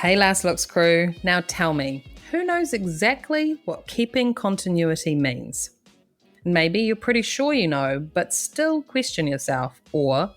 Hey Last Looks crew, now tell me, who knows exactly what keeping continuity means? Maybe you're pretty sure you know, but still question yourself, or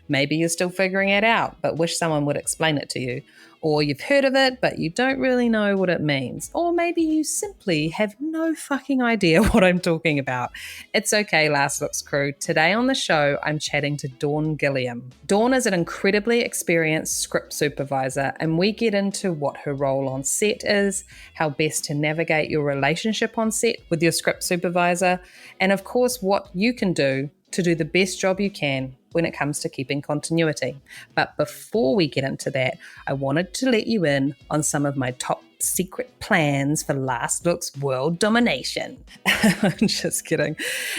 maybe you're still figuring it out, but wish someone would explain it to you. Or you've heard of it, but you don't really know what it means. Or maybe you simply have no fucking idea what I'm talking about. It's okay, Last Looks crew. Today on the show, I'm chatting to Dawn Gilliam. Dawn is an incredibly experienced script supervisor, and we get into what her role on set is, how best to navigate your relationship on set with your script supervisor, and of course, what you can do to do the best job you can when it comes to keeping continuity. But before we get into that, I wanted to let you in on some of my top secret plans for Last Look's world domination. I'm just kidding.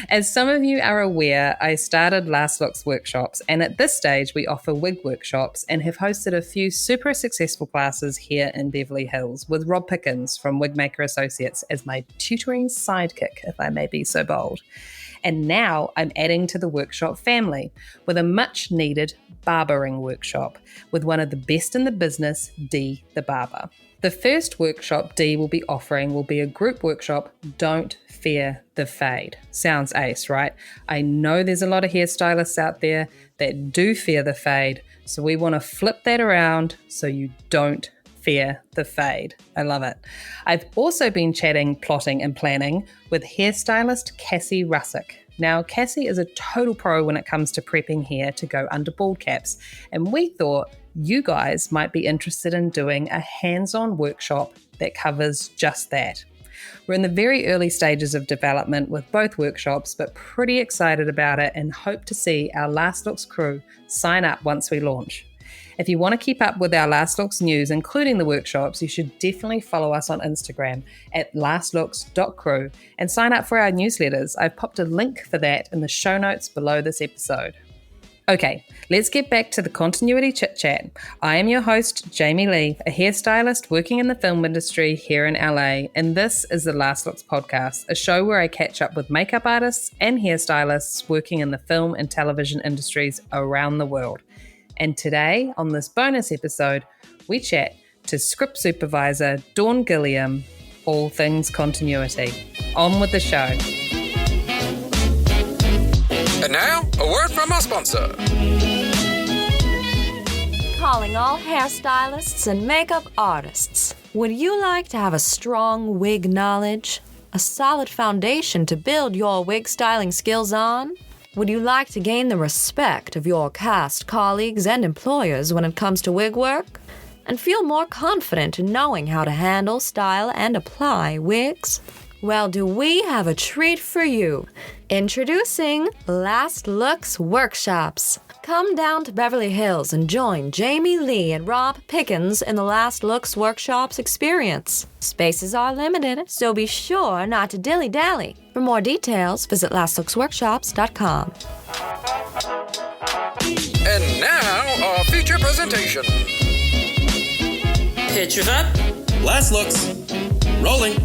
As some of you are aware, I started Last Look's workshops, and at this stage we offer wig workshops and have hosted a few super successful classes here in Beverly Hills with Rob Pickens from Wigmaker Associates as my tutoring sidekick, if I may be so bold. And now I'm adding to the workshop family with a much needed barbering workshop with one of the best in the business, Dee the Barber. The first workshop Dee will be offering will be a group workshop, Don't Fear the Fade. Sounds ace, right? I know there's a lot of hairstylists out there that do fear the fade, so we want to flip that around so you don't fear the fade. I love it. I've also been chatting, plotting and planning with hairstylist Cassie Russick. Now, Cassie is a total pro when it comes to prepping hair to go under bald caps, and we thought you guys might be interested in doing a hands-on workshop that covers just that. We're in the very early stages of development with both workshops, but pretty excited about it and hope to see our Last Looks crew sign up once we launch. If you want to keep up with our Last Looks news, including the workshops, you should definitely follow us on Instagram at lastlooks.crew and sign up for our newsletters. I've popped a link for that in the show notes below this episode. Okay, let's get back to the continuity chit-chat. I am your host, Jamie Lee, a hairstylist working in the film industry here in LA, and this is the Last Looks podcast, a show where I catch up with makeup artists and hairstylists working in the film and television industries around the world. And today, on this bonus episode, we chat to script supervisor Dawn Gilliam, all things continuity. On with the show. And now, a word from our sponsor. Calling all hairstylists and makeup artists. Would you like to have a strong wig knowledge? A solid foundation to build your wig styling skills on? Would you like to gain the respect of your cast, colleagues, and employers when it comes to wig work? And feel more confident in knowing how to handle, style, and apply wigs? Well, do we have a treat for you? Introducing Last Looks Workshops. Come down to Beverly Hills and join Jamie Lee and Rob Pickens in the Last Looks Workshops experience. Spaces are limited, so be sure not to dilly-dally. For more details, visit lastlooksworkshops.com. And now, our feature presentation. Pictures up. Last Looks. Rolling.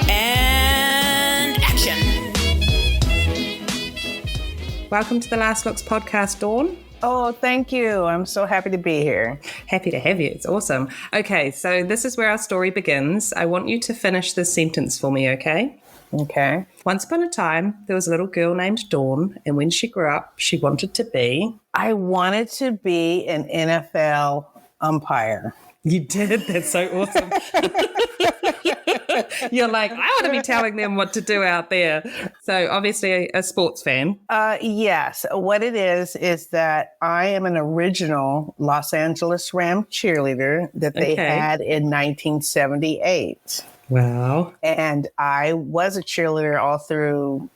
And action. Welcome to the Last Looks podcast, Dawn. Oh, thank you. I'm so happy to be here. Happy to have you. It's awesome. Okay, so this is where our story begins. I want you to finish this sentence for me, okay? Okay. Once upon a time, there was a little girl named Dawn, and when she grew up, she wanted to be... I wanted to be an NFL umpire. You did? That's so awesome. You're like, I want to be telling them what to do out there. So obviously a sports fan. Yes. What it is that I am an original Los Angeles Rams cheerleader that they had in 1978. Wow. And I was a cheerleader all through,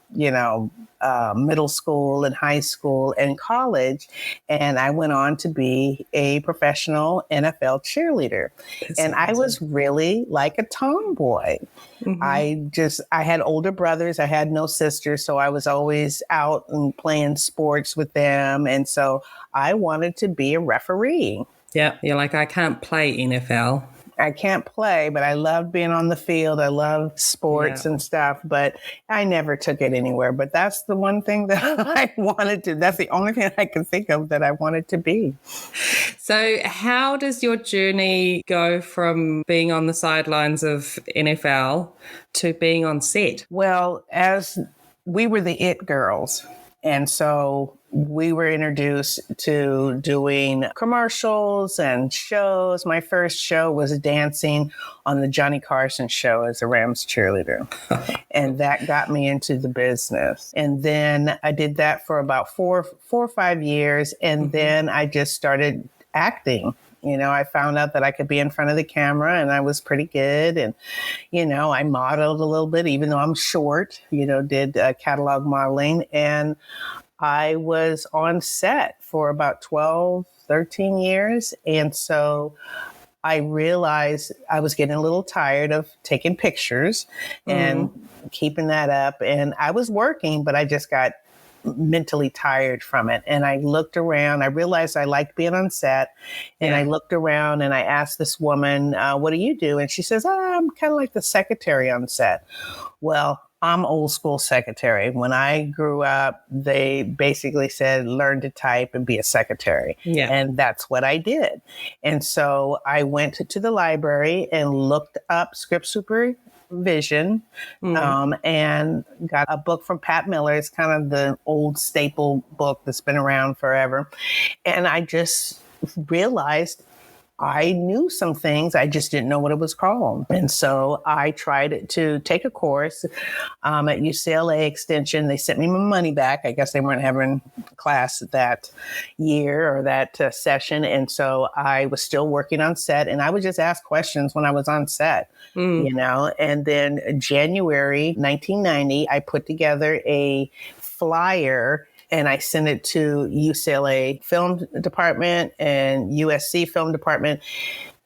middle school and high school and college. And I went on to be a professional NFL cheerleader. I was really like a tomboy. Mm-hmm. I had older brothers. I had no sisters. So I was always out and playing sports with them. And so I wanted to be a referee. Yeah. You're like, I can't play NFL. I can't play, but I love being on the field. I love sports and stuff, but I never took it anywhere. But that's the one thing that I wanted to, that's the only thing I can think of that I wanted to be. So how does your journey go from being on the sidelines of NFL to being on set? Well, as we were the it girls, and so we were introduced to doing commercials and shows. My first show was dancing on the Johnny Carson show as a Rams cheerleader. And that got me into the business. And then I did that for about four or 5 years. And then I just started acting. You know, I found out that I could be in front of the camera and I was pretty good. And, you know, I modeled a little bit, even though I'm short, you know, did catalog modeling. And I was on set for about 12, 13 years. And so I realized I was getting a little tired of taking pictures and keeping that up. And I was working, but I just got mentally tired from it. And I looked around, I realized I liked being on set. And I looked around and I asked this woman, what do you do? And she says, I'm kind of like the secretary on set. Well, I'm old school secretary. When I grew up, they basically said, learn to type and be a secretary. Yeah. And that's what I did. And so I went to the library and looked up Script Supervision and got a book from Pat Miller. It's kind of the old staple book that's been around forever. And I just realized I knew some things. I just didn't know what it was called. And so I tried to take a course at UCLA Extension. They sent me my money back. I guess they weren't having class that year or that session. And so I was still working on set and I would just ask questions when I was on set, you know. And then January 1990, I put together a flyer and I sent it to UCLA Film Department and USC Film Department.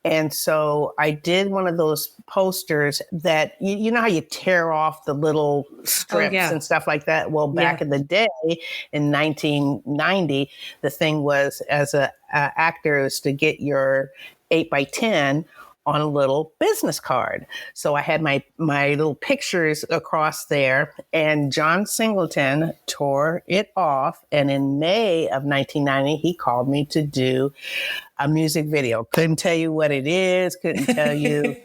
And so I did one of those posters that, you know how you tear off the little strips and stuff like that? Well, back in the day, in 1990, the thing was, as an actor, is to get your 8x10 on a little business card. So I had my little pictures across there, and John Singleton tore it off. And in May of 1990, he called me to do a music video. Couldn't tell you what it is. Couldn't tell you.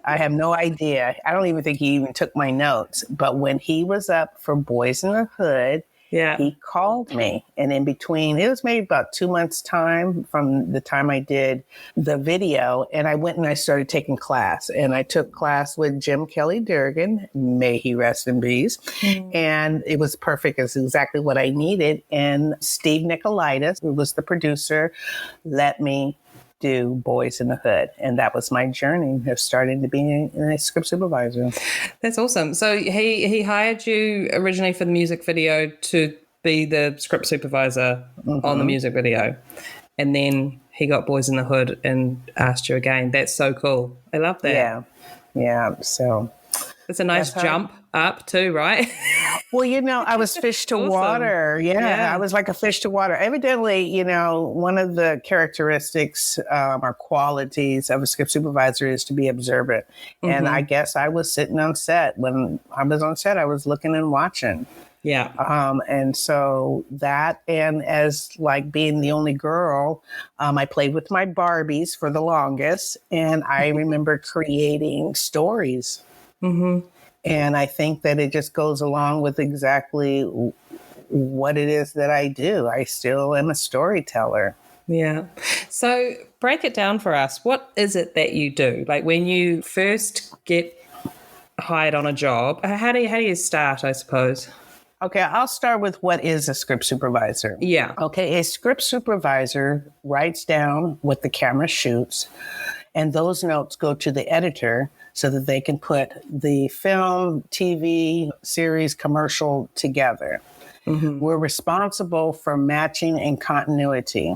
I have no idea. I don't even think he even took my notes. But when he was up for Boys in the Hood, he called me. And in between, it was maybe about 2 months' time from the time I did the video. And I went and I started taking class. And I took class with Jim Kelly Durgan, may he rest in peace. And it was perfect. It's exactly what I needed. And Steve Nicolaitis, who was the producer, let me do Boys in the Hood. And that was my journey of starting to be a script supervisor. That's awesome. So he hired you originally for the music video to be the script supervisor on the music video. And then he got Boys in the Hood and asked you again. That's so cool. I love that. Yeah. So it's a nice jump up too, right? Well, you know, I was fish to water. Yeah, I was like a fish to water. Evidently, you know, one of the characteristics or qualities of a script supervisor is to be observant. And I guess I was sitting on set. When I was on set, I was looking and watching. Yeah. And so that, and as like being the only girl, I played with my Barbies for the longest. And I remember creating stories. And I think that it just goes along with exactly what it is that I do. I still am a storyteller. Yeah. So break it down for us. What is it that you do? Like when you first get hired on a job, how do you start, I suppose? Okay, I'll start with what is a script supervisor. Yeah. Okay, a script supervisor writes down what the camera shoots, and those notes go to the editor so that they can put the film, TV, series, commercial together. We're responsible for matching and continuity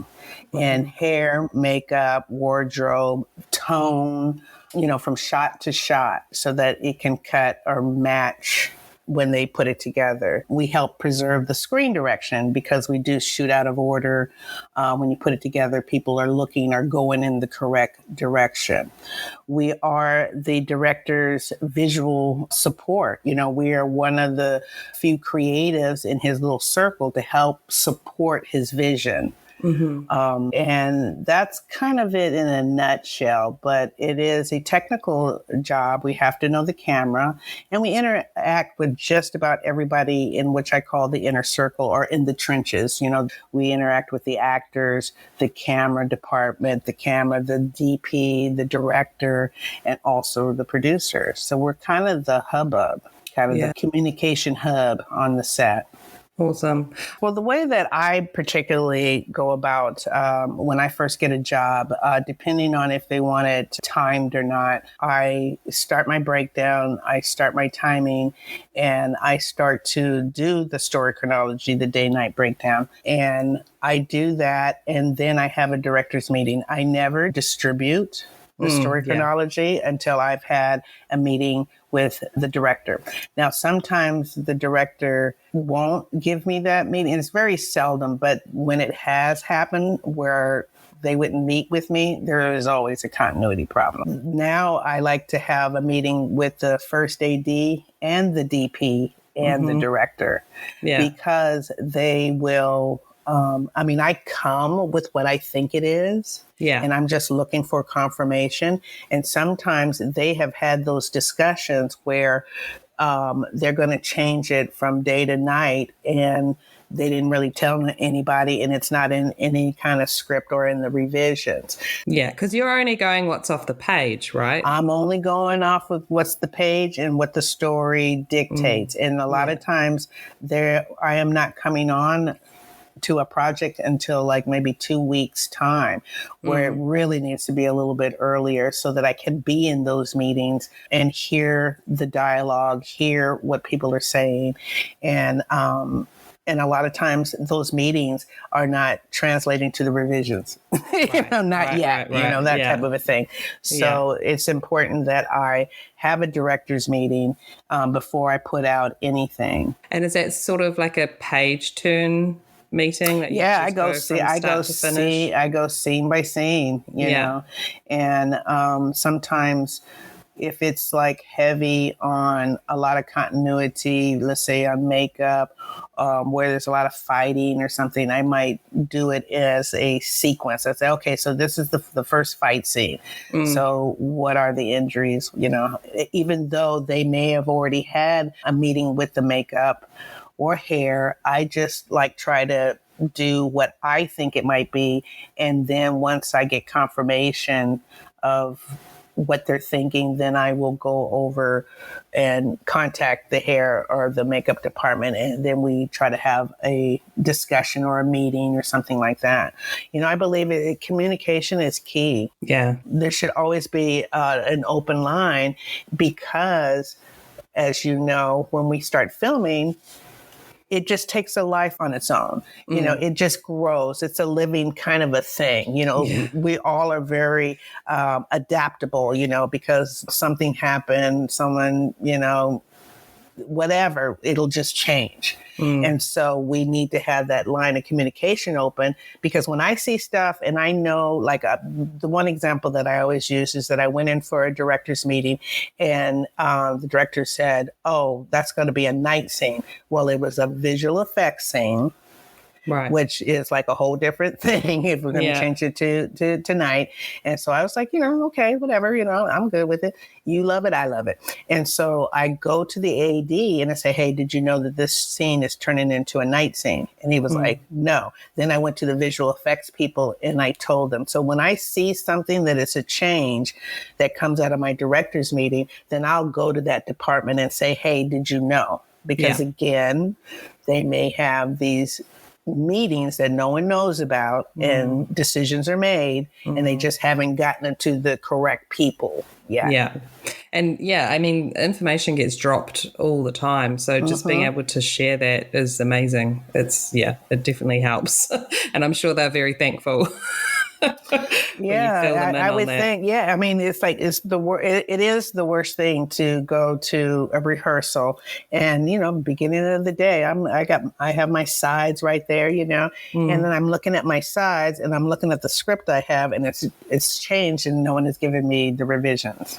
in hair, makeup, wardrobe, tone, you know, from shot to shot so that it can cut or match when they put it together. We help preserve the screen direction because we do shoot out of order. When you put it together, people are going in the correct direction. We are the director's visual support. We are one of the few creatives in his little circle to help support his vision. And that's kind of it in a nutshell, but it is a technical job. We have to know the camera, and we interact with just about everybody in which I call the inner circle or in the trenches. We interact with the actors, the camera department, the DP, the director, and also the producer. So we're kind of the hubbub, the communication hub on the set. Awesome. Well, the way that I particularly go about when I first get a job, depending on if they want it timed or not, I start my breakdown, I start my timing, and I start to do the story chronology, the day-night breakdown. And I do that, and then I have a director's meeting. I never distribute the story chronology until I've had a meeting with the director. Now, sometimes the director won't give me that meeting, and it's very seldom, but when it has happened where they wouldn't meet with me, there is always a continuity problem. Now I like to have a meeting with the first AD and the DP and the director because they will I come with what I think it is. Yeah. And I'm just looking for confirmation. And sometimes they have had those discussions where they're going to change it from day to night, and they didn't really tell anybody, and it's not in any kind of script or in the revisions. Yeah, because you're only going what's off the page, right? I'm only going off of what's the page and what the story dictates. And a lot of times I am not coming on to a project until like maybe 2 weeks time, where it really needs to be a little bit earlier so that I can be in those meetings and hear the dialogue, hear what people are saying. And a lot of times those meetings are not translating to the revisions, not yet, that type of a thing. So it's important that I have a director's meeting before I put out anything. And is that sort of like a page turn meeting? That I go scene by scene, you know, and sometimes if it's like heavy on a lot of continuity, let's say on makeup, where there's a lot of fighting or something, I might do it as a sequence. I say, okay, so this is the first fight scene. So what are the injuries? Even though they may have already had a meeting with the makeup or hair, I just try to do what I think it might be. And then once I get confirmation of what they're thinking, then I will go over and contact the hair or the makeup department. And then we try to have a discussion or a meeting or something like that. I believe communication is key. Yeah. There should always be an open line because, as you know, when we start filming, it just takes a life on its own. It just grows. It's a living kind of a thing. We all are very adaptable, because something happened, someone, whatever, it'll just change. And so we need to have that line of communication open, because when I see stuff and I know, the one example that I always use is that I went in for a director's meeting and the director said, oh, that's going to be a night scene. Well, it was a visual effects scene. Right. Which is like a whole different thing if we're going to change it to tonight. And so I was like, okay, whatever, I'm good with it. You love it. I love it. And so I go to the AD and I say, hey, did you know that this scene is turning into a night scene? And he was like, no. Then I went to the visual effects people and I told them. So when I see something that is a change that comes out of my director's meeting, then I'll go to that department and say, hey, did you know? Because again, they may have these meetings that no one knows about and decisions are made and they just haven't gotten it to the correct people. Yeah. And information gets dropped all the time. So just being able to share that is amazing. It definitely helps. And I'm sure they're very thankful. when you fill them in I on would that. think, yeah. I mean, it's like it is the worst thing to go to a rehearsal, and beginning of the day, I have my sides right there, and then I'm looking at my sides, and I'm looking at the script I have, and it's changed, and no one has given me the revisions.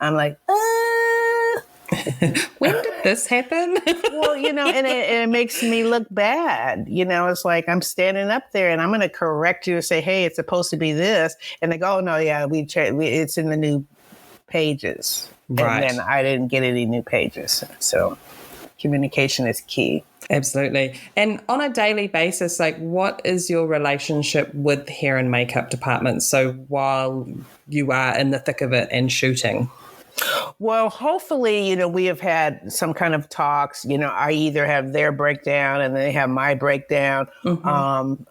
I'm like, When did this happen? well, and it makes me look bad. It's like I'm standing up there and I'm going to correct you and say, hey, it's supposed to be this. And they go, oh, no, yeah, it's in the new pages. Right. And then I didn't get any new pages. So communication is key. Absolutely. And on a daily basis, like, what is your relationship with hair and makeup departments? So while you are in the thick of it and shooting? Well, hopefully, we have had some kind of talks. I either have their breakdown and they have my breakdown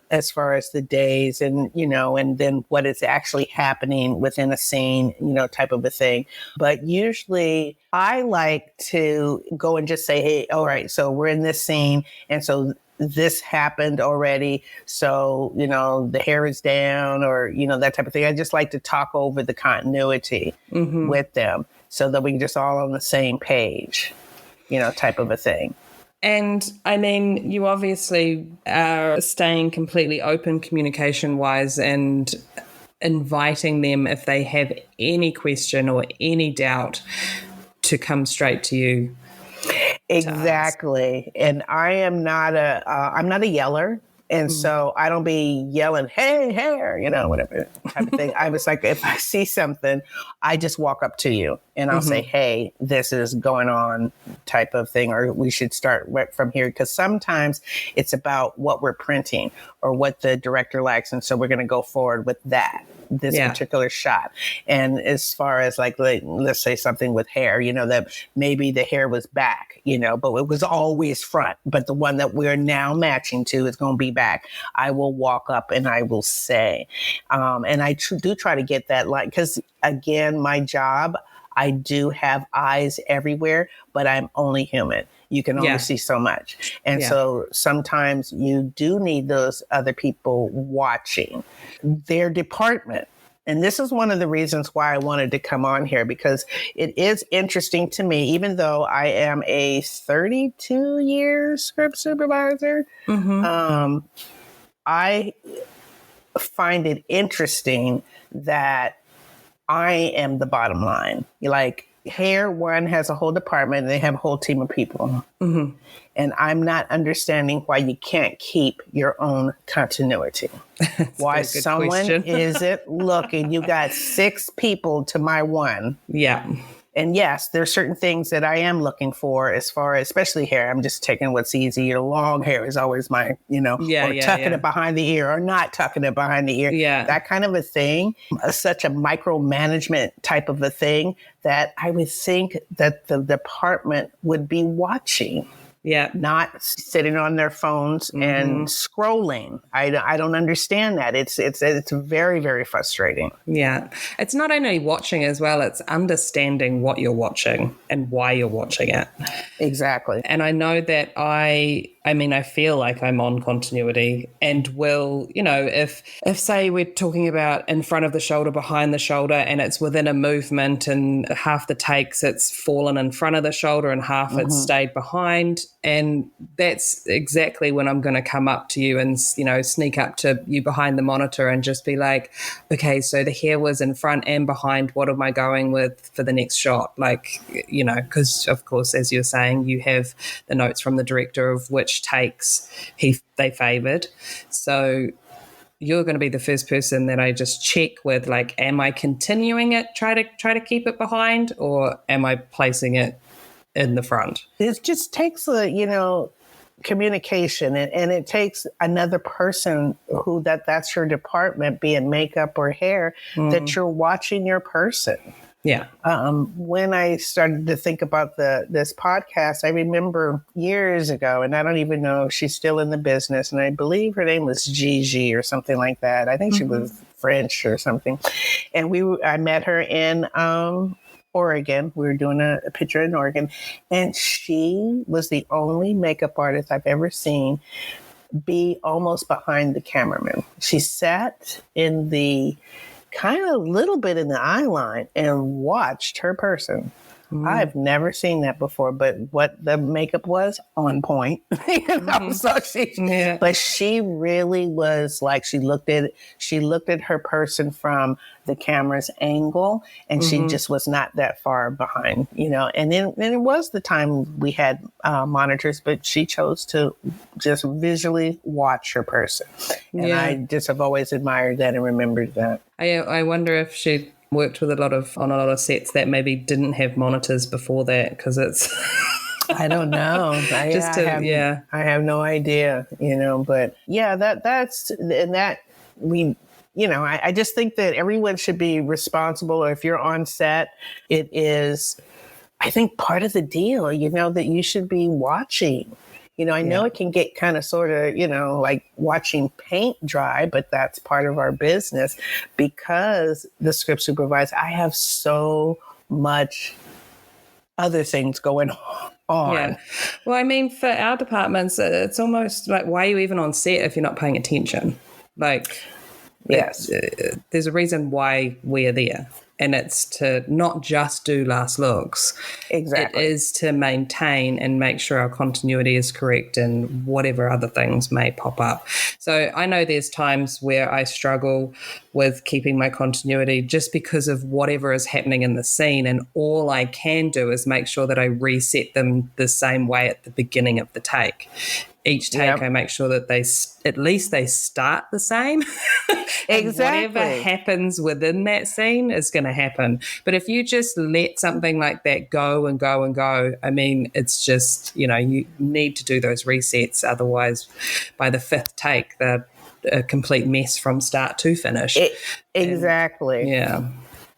as far as the days and then what is actually happening within a scene, type of a thing. But usually I like to go and just say, hey, all right, so we're in this scene. And so this happened already. So, the hair is down or, that type of thing. I just like to talk over the continuity with them so that we can just all on the same page, type of a thing. And I mean, you obviously are staying completely open communication wise and inviting them if they have any question or any doubt to come straight to you. Exactly. And I'm not a yeller. And so I don't be yelling, hey, hair, whatever type of thing. I was like, if I see something, I just walk up to you and I'll say, hey, this is going on type of thing, or we should start from here. Because sometimes it's about what we're printing or what the director likes. And so we're going to go forward with this particular shot. And as far as like, let's say something with hair, that maybe the hair was back, but it was always front. But the one that we're now matching to is going to be back. I will walk up and I will say, and I do try to get that line because again, my job, I do have eyes everywhere, but I'm only human. You can only see so much. And so sometimes you do need those other people watching their department. And this is one of the reasons why I wanted to come on here, because it is interesting to me, even though I am a 32-year script supervisor, I find it interesting that I am the bottom line. Like, hair, one has a whole department and they have a whole team of people. And I'm not understanding why you can't keep your own continuity. Why someone isn't looking. You got 6 people to my 1. Yeah. And yes, there's certain things that I am looking for as far as, especially hair. I'm just taking what's easy. Long hair is always my, or tucking it behind the ear or not tucking it behind the ear. Yeah. That kind of a thing, such a micromanagement type of a thing that I would think that the department would be watching. Yeah. Not sitting on their phones and scrolling. I don't understand that. It's very, very frustrating. Yeah. It's not only watching as well, it's understanding what you're watching and why you're watching it. Exactly. And I know that I feel like I'm on continuity and will, if say we're talking about in front of the shoulder, behind the shoulder, and it's within a movement and half the takes it's fallen in front of the shoulder and half it's stayed behind. And that's exactly when I'm going to come up to you and, sneak up to you behind the monitor and just be like, okay, so the hair was in front and behind. What am I going with for the next shot? Like, because of course, as you're saying, you have the notes from the director of which takes they favored. So you're going to be the first person that I just check with, like, am I continuing it, try to keep it behind, or am I placing it in the front? It just takes communication and it takes another person who that's your department, be it makeup or hair, that you're watching your person. Yeah. When I started to think about this podcast, I remember years ago, and I don't even know if she's still in the business, and I believe her name was Gigi or something like that. I think she was French or something. And I met her in Oregon. We were doing a picture in Oregon, and she was the only makeup artist I've ever seen be almost behind the cameraman. She sat in the kind of little bit in the eye line and watched her person. I've never seen that before, but what the makeup was on point, So but she really was like, she looked at her person from the camera's angle, and she just was not that far behind, and then it was the time we had monitors, but she chose to just visually watch her person. And I just have always admired that and remembered that. I wonder if she worked with on a lot of sets that maybe didn't have monitors before that, because it's I don't know. I have no idea, but I just think that everyone should be responsible. Or if you're on set, it is, I think, part of the deal, that you should be watching. I know it can get kind of sort of, like watching paint dry, but that's part of our business because the script supervisor, I have so much other things going on. Yeah. Well, I mean, for our departments, it's almost like, why are you even on set if you're not paying attention? Like, yes, there's a reason why we're there. And it's to not just do last looks. Exactly. It is to maintain and make sure our continuity is correct and whatever other things may pop up. So I know there's times where I struggle with keeping my continuity just because of whatever is happening in the scene. And all I can do is make sure that I reset them the same way at the beginning of the take. Each take, I make sure that at least they start the same. Exactly. Whatever happens within that scene is going to happen. But if you just let something like that go and go and go, I mean, it's just, you need to do those resets. Otherwise, by the fifth take, they're a complete mess from start to finish. Exactly.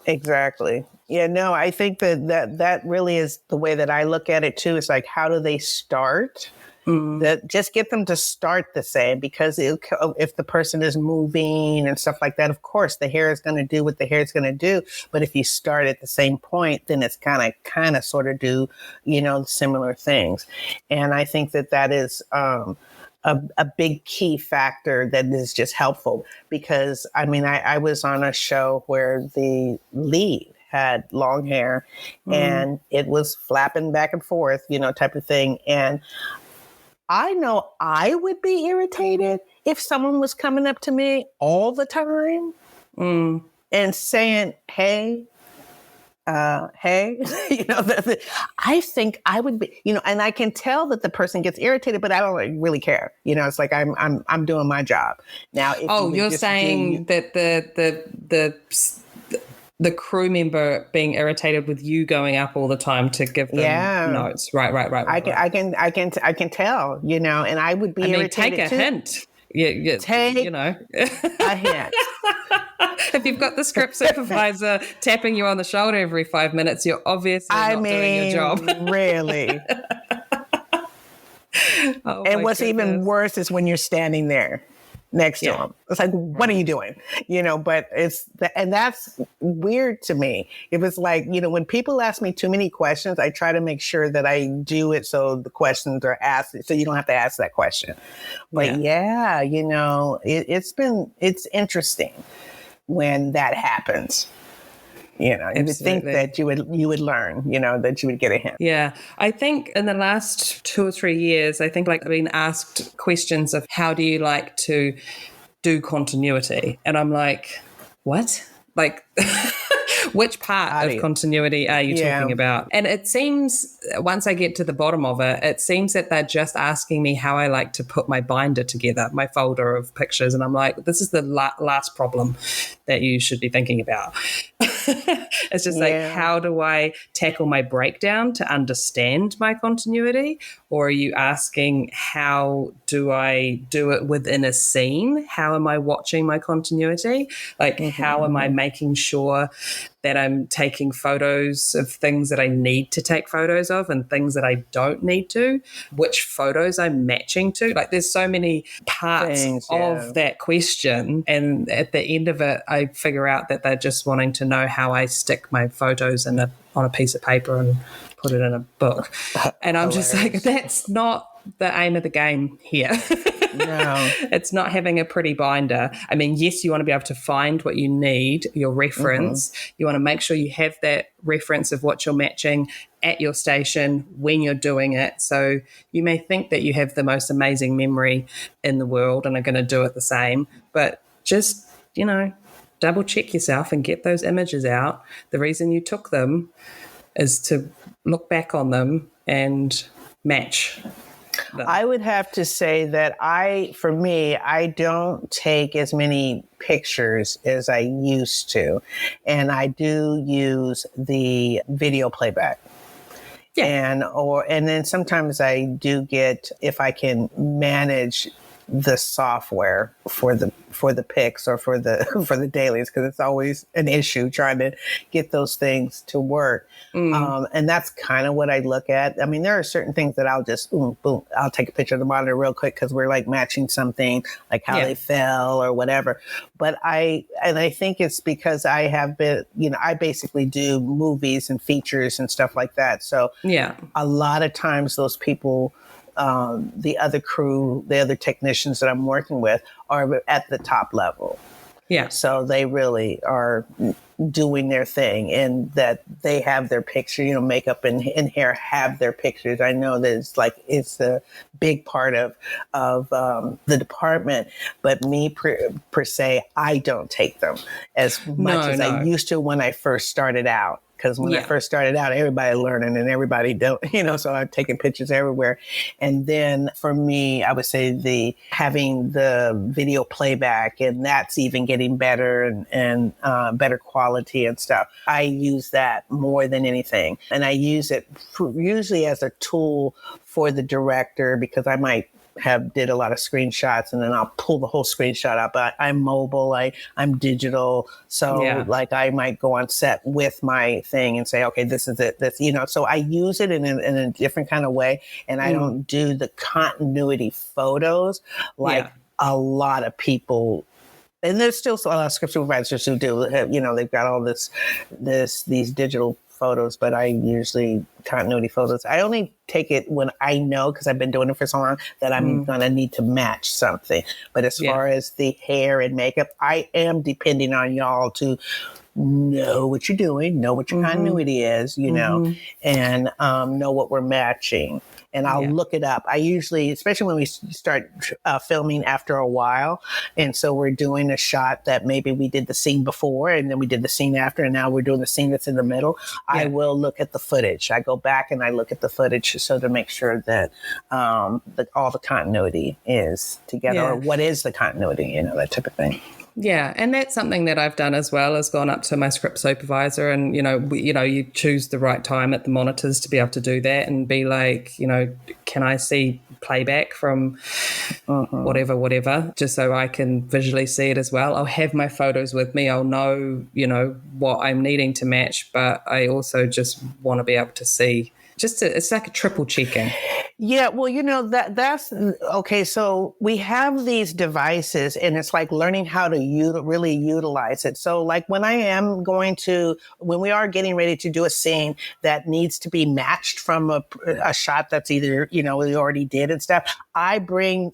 Exactly. Yeah, no, I think that really is the way that I look at it too. It's like, how do they start? That just get them to start the same, because if the person is moving and stuff like that, of course the hair is going to do what the hair is going to do. But if you start at the same point, then it's kind of sort of do, similar things. And I think that is a big key factor that is just helpful, because I mean, I was on a show where the lead had long hair and it was flapping back and forth, type of thing. And I know I would be irritated if someone was coming up to me all the time and saying, hey, I think I would be, and I can tell that the person gets irritated, but I don't really care. It's like I'm doing my job. Now, if you're saying that the crew member being irritated with you going up all the time to give them notes. Right. I can tell, and I would be irritated. Take a hint. Yeah, take a hint. If you've got the script supervisor tapping you on the shoulder every 5 minutes, you're obviously not doing your job. Really. And what's even worse is when you're standing there next to him. It's like, what are you doing? But and that's weird to me. It was like, when people ask me too many questions, I try to make sure that I do it so the questions are asked, so you don't have to ask that question. But it's interesting when that happens. You would think that you would learn, that you would get a hint. Yeah. I think in the last 2 or 3 years, I've been asked questions of how do you like to do continuity? And I'm like, what? Like, which part of continuity are you talking about? And it seems, once I get to the bottom of it, it seems that they're just asking me how I like to put my binder together, my folder of pictures. And I'm like, this is the last problem that you should be thinking about. It's just like, how do I tackle my breakdown to understand my continuity? Or are you asking, how do I do it within a scene? How am I watching my continuity? Like, how am I making sure that I'm taking photos of things that I need to take photos of and things that I don't need to? Which photos I'm matching to? Like, there's so many parts of that question. And at the end of it, I figure out that they're just wanting to know how I stick my photos on a piece of paper and put it in a book. And I'm just like, that's not the aim of the game here. No. It's not having a pretty binder. I mean, yes, you want to be able to find what you need, your reference. You want to make sure you have that reference of what you're matching at your station when you're doing it. So you may think that you have the most amazing memory in the world and are going to do it the same, but just, double check yourself and get those images out. The reason you took them is to look back on them and match them. I would have to say that I don't take as many pictures as I used to. And I do use the video playback. Yeah. And then sometimes I do get, if I can manage the software for the pics or for the dailies, because it's always an issue trying to get those things to work. And that's kind of what I look at. I mean, there are certain things that I'll just boom, I'll take a picture of the monitor real quick because we're like matching something, like how they fell or whatever. But I think it's because I have been, I basically do movies and features and stuff like that. So a lot of times those people, the other crew, the other technicians that I'm working with are at the top level. Yeah. So they really are doing their thing, and that they have their picture, makeup and hair have their pictures. I know that it's a big part of the department, but me per se, I don't take them as much as I used to when I first started out. Because when I first started out, everybody learning and everybody don't, so I'm taking pictures everywhere. And then for me, I would say having the video playback, and that's even getting better and better quality and stuff. I use that more than anything. And I use it usually as a tool for the director, because I might did a lot of screenshots, and then I'll pull the whole screenshot up. I'm mobile, I'm digital. So I might go on set with my thing and say, okay, this is it. So I use it in a different kind of way. And I don't do the continuity photos like a lot of people. And there's still a lot of script supervisors who do, they've got all these digital photos, but I usually continuity photos. I only take it when I know, because I've been doing it for so long, that I'm going to need to match something. But as far as the hair and makeup, I am depending on y'all to know what you're doing, know what your continuity is, and know what we're matching. And I'll look it up. I usually, especially when we start filming after a while, and so we're doing a shot that maybe we did the scene before, and then we did the scene after, and now we're doing the scene that's in the middle. I will look at the footage. I go back and I look at the footage so to make sure that all the continuity is together, or what is the continuity, that type of thing. Yeah, and that's something that I've done as well, is gone up to my script supervisor, and you choose the right time at the monitors to be able to do that, and be like, can I see playback from whatever, just so I can visually see it as well. I'll have my photos with me. I'll know, what I'm needing to match, but I also just want to be able to see. It's like a triple checking. Yeah, well, that's okay. So we have these devices, and it's like learning how to really utilize it. So like when we are getting ready to do a scene that needs to be matched from a shot that's either, we already did and stuff, I bring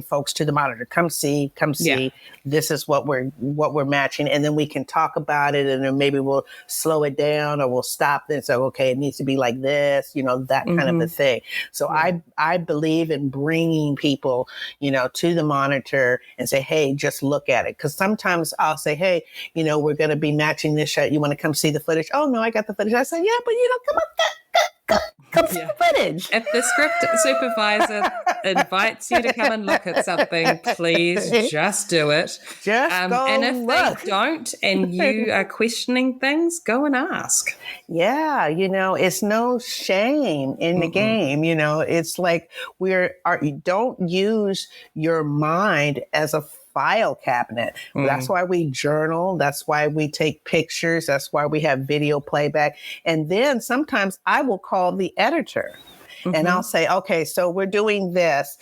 folks to the monitor. Come see. Yeah. This is what we're matching. And then we can talk about it, and then maybe we'll slow it down, or we'll stop and say, okay, it needs to be like this, that kind of a thing. So I believe in bringing people, to the monitor and say, hey, just look at it. Because sometimes I'll say, hey, we're going to be matching this shot. You want to come see the footage? Oh, no, I got the footage. I say, yeah, but come see the footage. If the script supervisor invites you to come and look at something, please just do it. Just go and if look. they don't, and you are questioning things, go and ask. Yeah, it's no shame in the game. It's like don't use your mind as a file cabinet. That's why we journal. That's why we take pictures. That's why we have video playback. And then sometimes I will call the editor and I'll say, okay, so we're doing this,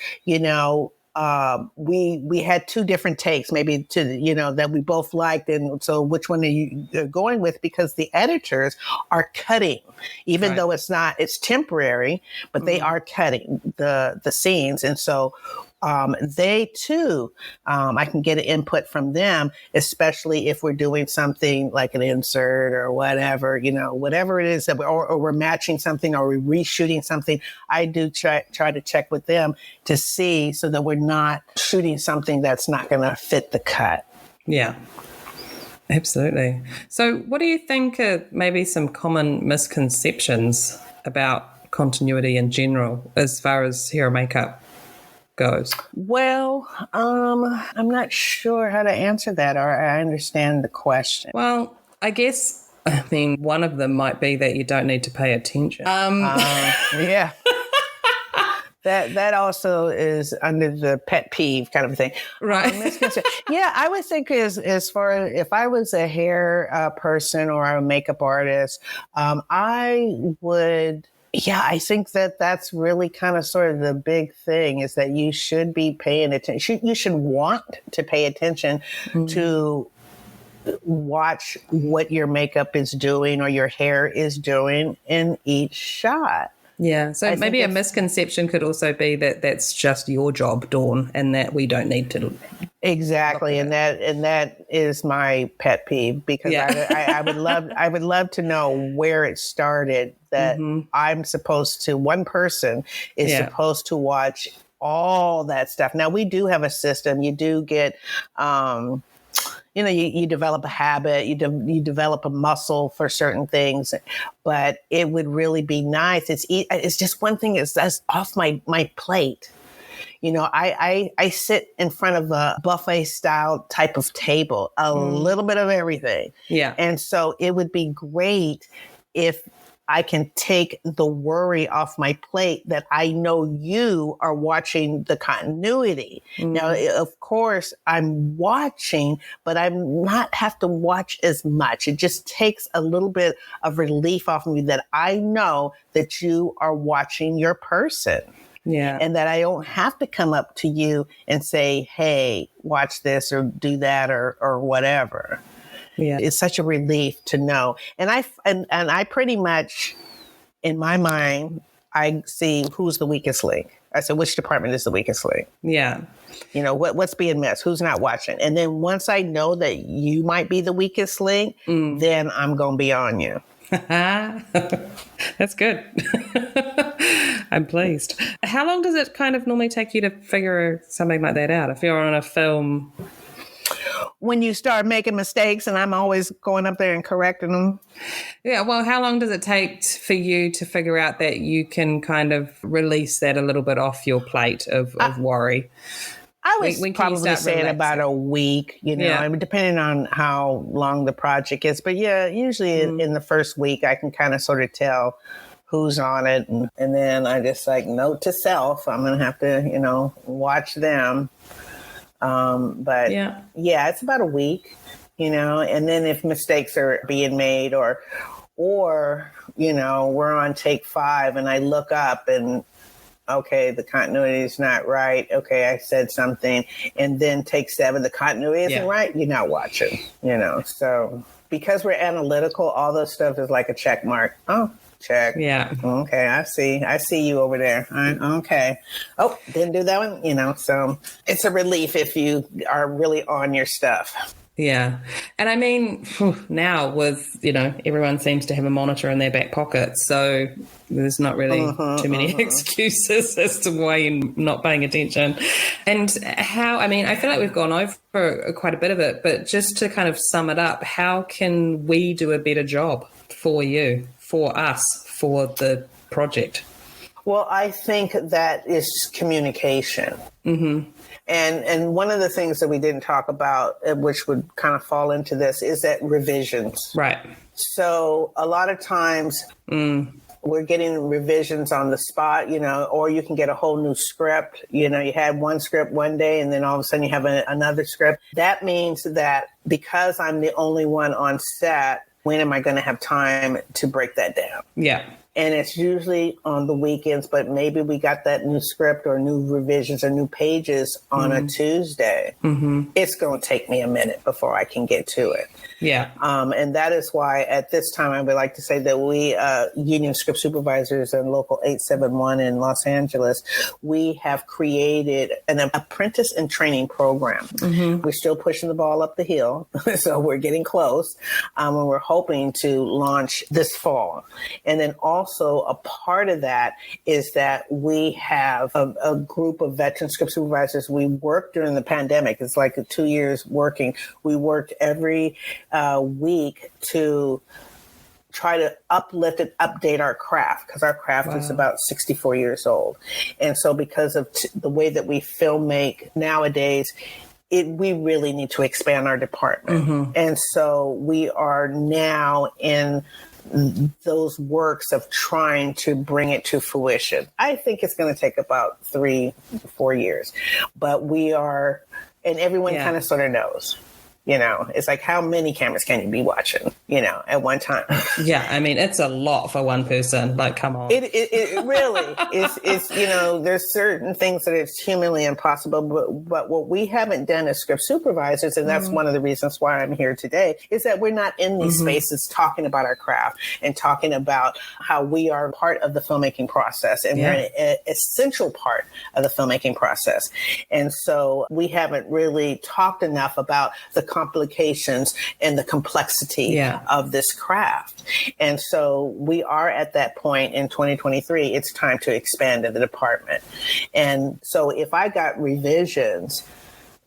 we had two different takes, maybe that we both liked. And so which one are you going with? Because the editors are cutting, even though it's temporary, but they are cutting the scenes. And so they too, I can get an input from them, especially if we're doing something like an insert or whatever, whatever it is that or we're matching something or we're reshooting something. I do try to check with them to see so that we're not shooting something that's not going to fit the cut. Yeah. Absolutely. So what do you think are maybe some common misconceptions about continuity in general as far as hair and makeup goes? Well, I'm not sure how to answer that, or I understand the question. Well, I guess, one of them might be that you don't need to pay attention. Yeah. That also is under the pet peeve kind of thing. Right. Yeah, I would think as far as if I was a hair person or a makeup artist, I would... Yeah, I think that's really kind of sort of the big thing is that you should be paying attention. You should want to pay attention to watch what your makeup is doing or your hair is doing in each shot. Yeah, so maybe a misconception could also be that that's just your job, Dawn, and that we don't need to. Exactly, and that is my pet peeve because I would love to know where it started. That I'm supposed to. One person is supposed to watch all that stuff. Now we do have a system. You do get. You develop a habit, you develop a muscle for certain things, but it would really be nice. It's just one thing that's off my plate. I sit in front of a buffet style type of table, a little bit of everything. Yeah. And so it would be great if I can take the worry off my plate that I know you are watching the continuity. Now, of course, I'm watching, but I'm not have to watch as much. It just takes a little bit of relief off of me that I know that you are watching your person. Yeah. And that I don't have to come up to you and say, hey, watch this or do that or whatever. Yeah. It's such a relief to know. And I pretty much, in my mind, I see who's the weakest link. I said, which department is the weakest link? Yeah. What's being missed? Who's not watching? And then once I know that you might be the weakest link, then I'm going to be on you. That's good. I'm pleased. How long does it kind of normally take you to figure something like that out? If you're on a film... When you start making mistakes and I'm always going up there and correcting them. Yeah, well, how long does it take for you to figure out that you can kind of release that a little bit off your plate of worry? I would probably say in about a week, depending on how long the project is. But yeah, usually in the first week, I can kind of sort of tell who's on it. And then I just note to self, I'm going to have to, watch them. But it's about a week, and then if mistakes are being made or, we're on take 5 and I look up and, okay, the continuity is not right. Okay, I said something. And then take 7, the continuity isn't right. You're not watching, so because we're analytical, all those stuff is like a check mark. Oh, check. Yeah. Okay, I see you over there. Okay. Oh, didn't do that one, so it's a relief if you are really on your stuff. Yeah. And now with, everyone seems to have a monitor in their back pocket. So there's not really too many excuses as to why you're not paying attention. And how, I feel like we've gone over quite a bit of it, but just to kind of sum it up, how can we do a better job for you, for us, for the project? Well, I think that is communication. Mm-hmm. And one of the things that we didn't talk about, which would kind of fall into this, is that revisions. Right. So a lot of times we're getting revisions on the spot, or you can get a whole new script. You had one script one day and then all of a sudden you have another script. That means that because I'm the only one on set, when am I going to have time to break that down? Yeah. And it's usually on the weekends, but maybe we got that new script or new revisions or new pages on a Tuesday. It's going to take me a minute before I can get to it. Yeah. And that is why at this time, I would like to say that we, Union Script Supervisors and Local 871 in Los Angeles, we have created an apprentice and training program. We're still pushing the ball up the hill, so we're getting close. And we're hoping to launch this fall. And then also a part of that is that we have a group of veteran script supervisors. We worked during the pandemic. It's like 2 years working. We worked every week to try to uplift and update our craft, because our craft is about 64 years old. And so because of the way that we filmmake nowadays, we really need to expand our department. And so we are now in those works of trying to bring it to fruition. I think it's going to take about 3-4 years, but we are, and everyone kind of sort of knows. You know, it's like, how many cameras can you be watching, you know, at one time? Yeah, I mean, it's a lot for one person. Like, come on. It really is, you know, there's certain things that it's humanly impossible. But what we haven't done as script supervisors, and that's one of the reasons why I'm here today, is that we're not in these spaces talking about our craft and talking about how we are part of the filmmaking process. And we're an essential part of the filmmaking process. And so we haven't really talked enough about the complications and the complexity of this craft. And so we are at that point in 2023. It's time to expand in the department. And so if I got revisions,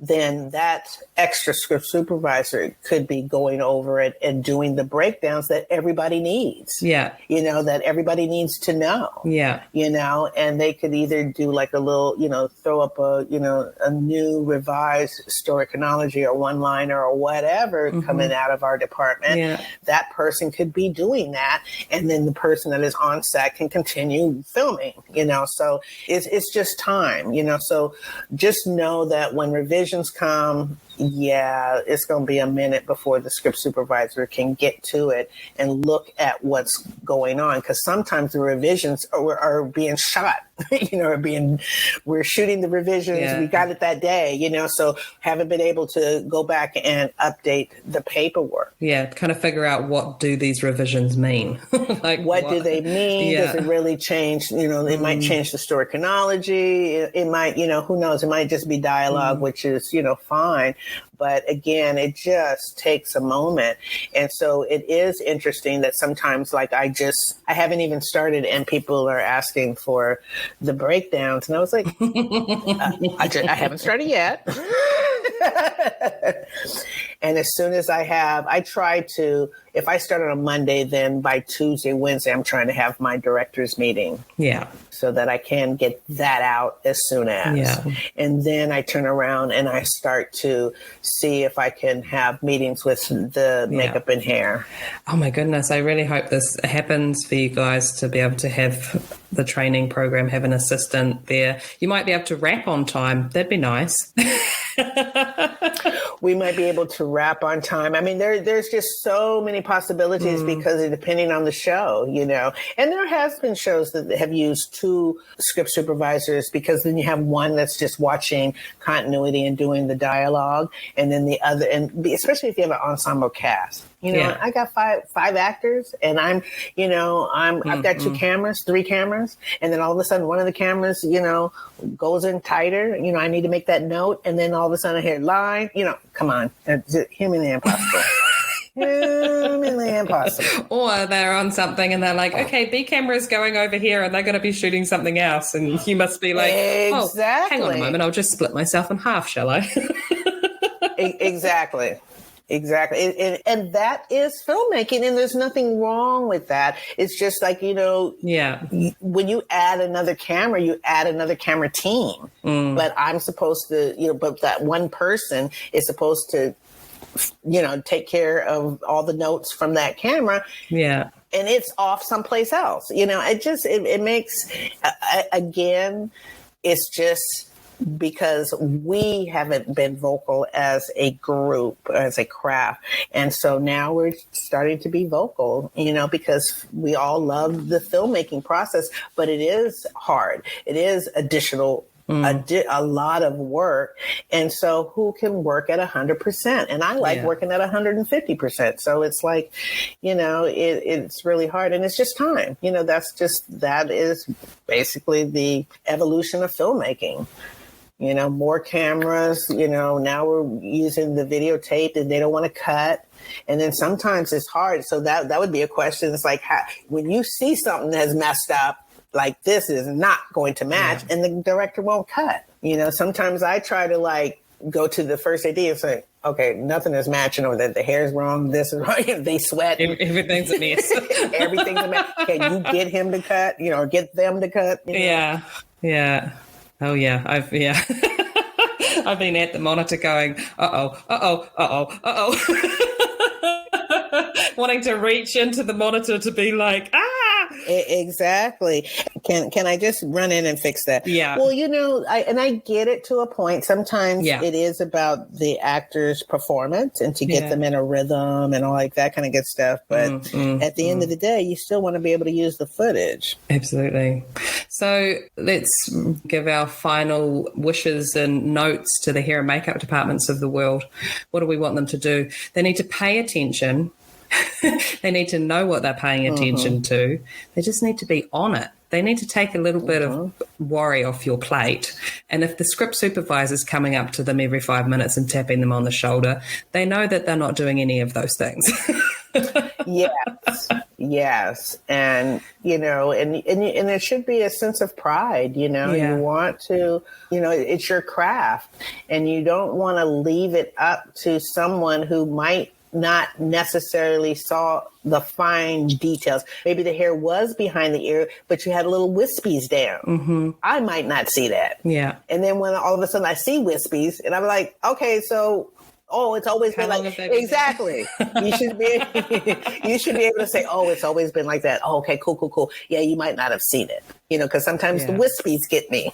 then that extra script supervisor could be going over it and doing the breakdowns that everybody needs. Yeah. You know, that everybody needs to know. Yeah. You know, and they could either do like a little, you know, throw up a, you know, a new revised story chronology or one liner or whatever coming out of our department. Yeah. That person could be doing that. And then the person that is on set can continue filming, you know, so it's just time, you know, so just know that when revisions come, it's going to be a minute before the script supervisor can get to it and look at what's going on. Because sometimes the revisions are being shot, you know, we're shooting the revisions. We got it that day, you know, so haven't been able to go back and update the paperwork. Yeah, kind of figure out, what do these revisions mean? Like, what do they mean? Does it really change? You know, it might change the story chronology. It might, you know, who knows? It might just be dialogue, which is, you know, fine. But again, it just takes a moment. And so it is interesting that sometimes, like, I haven't even started and people are asking for the breakdowns. And I was like, I haven't started yet. And as soon as I try to, if I start on a Monday, then by Tuesday, Wednesday, I'm trying to have my director's meeting. Yeah. So that I can get that out as soon as. Yeah. And then I turn around and I start to see if I can have meetings with the makeup and hair. Oh my goodness. I really hope this happens for you guys, to be able to have the training program, have an assistant there. You might be able to wrap on time. That'd be nice. We might be able to wrap on time. I mean, there's just so many possibilities because depending on the show, you know, and there has been shows that have used 2 script supervisors, because then you have one that's just watching continuity and doing the dialogue, and then the other, and especially if you have an ensemble cast. You know, I got five actors, and I've got 2 cameras, 3 cameras, and then all of a sudden one of the cameras, you know, goes in tighter. You know, I need to make that note, and then all of a sudden I hear line. You know, come on, it's humanly impossible. Humanly impossible. Or they're on something and they're like, okay, B camera is going over here, and they're going to be shooting something else, and you must be like, exactly. Oh, hang on a moment, I'll just split myself in half, shall I? Exactly. And that is filmmaking, and there's nothing wrong with that. It's just like, you know, when you add another camera, you add another camera team. But I'm supposed to, you know, but that one person is supposed to, you know, take care of all the notes from that camera. Yeah. And it's off someplace else. You know, it makes, again, it's just because we haven't been vocal as a group, as a craft. And so now we're starting to be vocal, because we all love the filmmaking process, but it is hard. It is additional a lot of work. And so who can work at 100%? And I like working at 150%. So it's like, it's really hard, and it's just time. That is basically the evolution of filmmaking. More cameras, now we're using the videotape and they don't want to cut. And then sometimes it's hard. So that would be a question. It's like, when you see something that's messed up, like this is not going to match, and the director won't cut. Sometimes I try to go to the first AD and say, okay, nothing is matching, or that the hair's wrong, this is wrong. They sweat. Everything's a mess. Everything's a mess. Can you get him to cut, or get them to cut? Yeah. Yeah. Oh yeah. I've been at the monitor going, wanting to reach into the monitor to be like, Exactly. Can I just run in and fix that? Yeah. Well, I get it to a point. Sometimes it is about the actor's performance and to get them in a rhythm and all like that kind of good stuff. But at the end of the day, you still want to be able to use the footage. Absolutely. So let's give our final wishes and notes to the hair and makeup departments of the world. What do we want them to do? They need to pay attention. They need to know what they're paying attention to. They just need to be on it. They need to take a little bit of worry off your plate. And if the script supervisor is coming up to them every 5 minutes and tapping them on the shoulder, they know that they're not doing any of those things. Yes. And, and there should be a sense of pride, you want to, it's your craft, and you don't want to leave it up to someone who might not necessarily saw the fine details. Maybe the hair was behind the ear, but you had a little wispies down. I might not see that. Yeah. And then when all of a sudden I see wispies, and I'm like, okay, so it's always been like exactly. You should be able to say, it's always been like that. Oh, okay, cool. Yeah, you might not have seen it, because sometimes the wispies get me.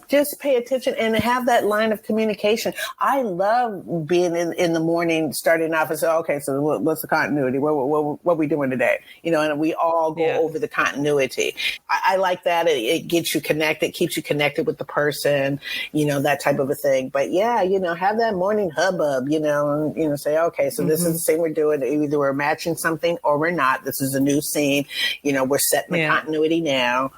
Just pay attention and have that line of communication. I love being in the morning, starting off and say, okay, so what's the continuity? What we doing today? And we all go over the continuity. I like that. It gets you connected, keeps you connected with the person, that type of a thing. But have that morning hubbub, and say, okay, so this is the thing we're doing. Either we're matching something or we're not. This is a new scene. We're setting the continuity now.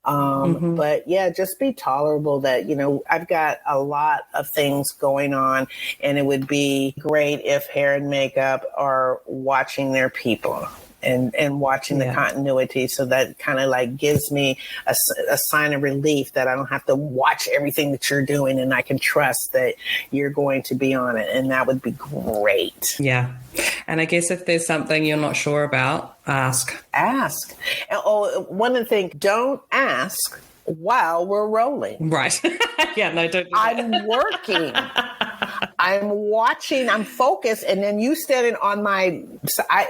But just be tolerable that, I've got a lot of things going on, and it would be great if hair and makeup are watching their people and watching the continuity. So that kind of gives me a sign of relief that I don't have to watch everything that you're doing, and I can trust that you're going to be on it. And that would be great. Yeah. And I guess if there's something you're not sure about, ask. One of the things, don't ask while we're rolling. Right. Don't do that. I'm working. I'm watching, I'm focused, and then you standing on my, I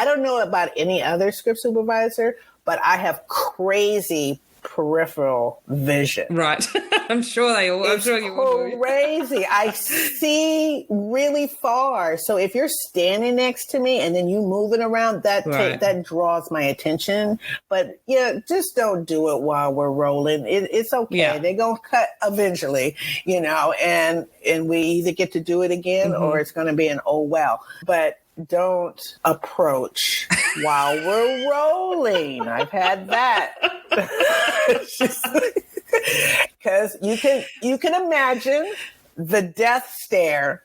don't know about any other script supervisor, but I have crazy peripheral vision. Right. I'm sure you will. Crazy. I see really far. So if you're standing next to me and then you moving around, that draws my attention. But just don't do it while we're rolling. It's okay. Yeah. They're going to cut eventually, and we either get to do it again or it's going to be an oh well. But don't approach while we're rolling. I've had that. Because you can imagine the death stare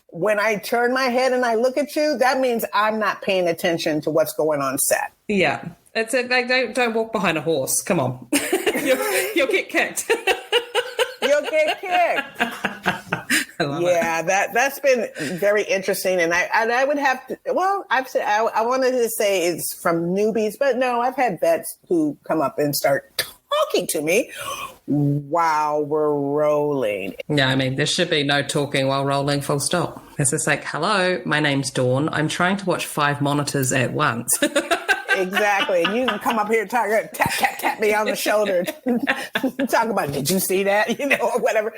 when I turn my head and I look at you. That means I'm not paying attention to what's going on set. Yeah, it's don't walk behind a horse. Come on, you'll get kicked. You'll get kicked. That's been very interesting, and I would have to. Well, I wanted to say it's from newbies, but no, I've had vets who come up and start talking to me while we're rolling. Yeah, I mean, there should be no talking while rolling, full stop. It's just like, hello, my name's Dawn. I'm trying to watch 5 monitors at once. exactly. And you can come up here and tap me on the shoulder, talk about, did you see that? Or whatever.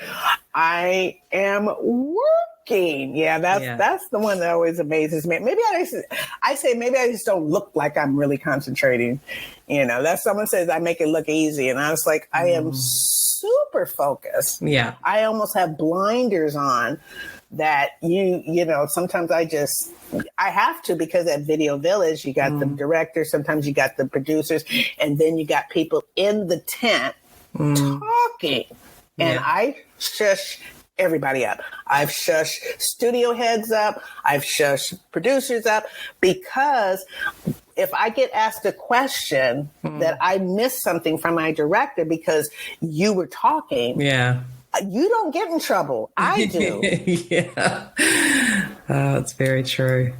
I am working. Yeah, that's the one that always amazes me. Maybe I say maybe I just don't look like I'm really concentrating. That someone says I make it look easy, and I was like, I am super focused. Yeah, I almost have blinders on. That sometimes I have to, because at Video Village, you got the director, sometimes you got the producers, and then you got people in the tent talking. And I shush everybody up. I've shushed studio heads up. I've shushed producers up, because if I get asked a question that I missed something from my director because you were talking. Yeah. You don't get in trouble. I do. Yeah. Oh, it's very true.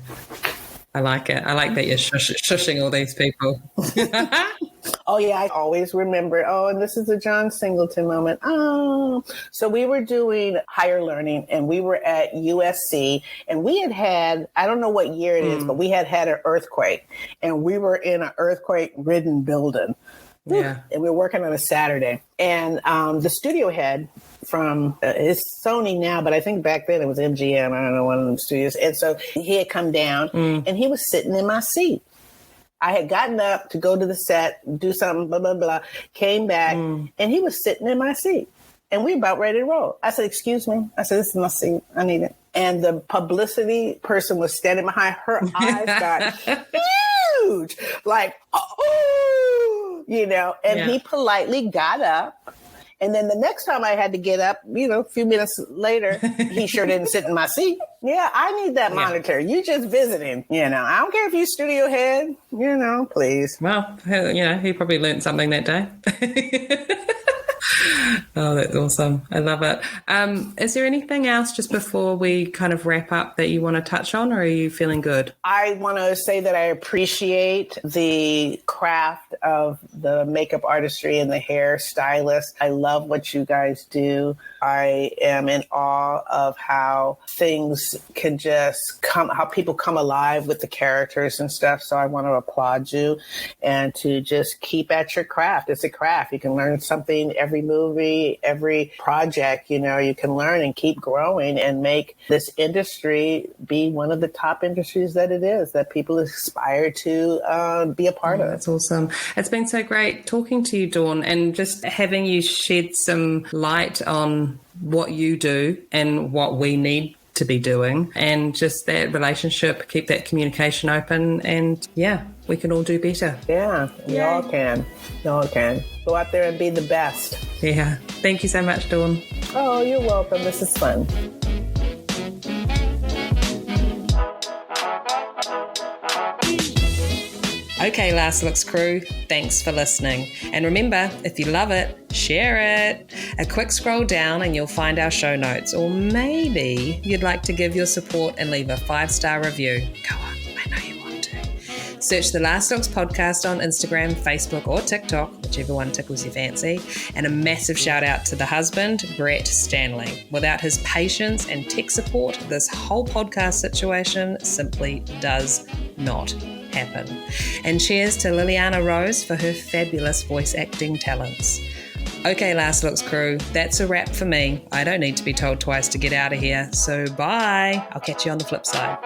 I like it. I like that you're shushing all these people. Oh, yeah. I always remember, and this is a John Singleton moment. So we were doing higher learning, and we were at USC, and we had, I don't know what year it is, but we had an earthquake, and we were in an earthquake-ridden building. Yeah. And we were working on a Saturday. And the studio head from, it's Sony now, but I think back then it was MGM. I don't know, one of them studios. And so he had come down and he was sitting in my seat. I had gotten up to go to the set, do something, blah, blah, blah, came back, and he was sitting in my seat. And we were about ready to roll. I said, excuse me. I said, this is my seat. I need it. And the publicity person was standing behind. Her eyes got huge. Like, and he politely got up. And then the next time I had to get up, a few minutes later, he sure didn't sit in my seat. Yeah, I need that monitor. You just visiting, I don't care if you studio head, please. Well, he probably learned something that day. Oh, that's awesome. I love it. Is there anything else just before we kind of wrap up that you want to touch on, or are you feeling good? I want to say that I appreciate the craft of the makeup artistry and the hair stylist. I love what you guys do. I am in awe of how things can just how people come alive with the characters and stuff. So I want to applaud you and to just keep at your craft. It's a craft. You can learn something every movie, every project, you can learn and keep growing and make this industry be one of the top industries that it is, that people aspire to be a part of. That's awesome. It's been so great talking to you, Dawn, and just having you shed some light on what you do and what we need to be doing, and just that relationship, keep that communication open, and we can all do better. Yeah, we all can. You all can. Go out there and be the best. Yeah. Thank you so much, Dawn. Oh, you're welcome. This is fun. Okay, Last Looks crew, thanks for listening. And remember, if you love it, share it. A quick scroll down and you'll find our show notes. Or maybe you'd like to give your support and leave a 5-star review. Go on, I know you want to. Search the Last Looks podcast on Instagram, Facebook, or TikTok, whichever one tickles your fancy. And a massive shout out to the husband, Brett Stanley. Without his patience and tech support, this whole podcast situation simply does not happen. And cheers to Liliana Rose for her fabulous voice acting talents. Okay, Last Looks crew, that's a wrap for me. I don't need to be told twice to get out of here, so bye. I'll catch you on the flip side.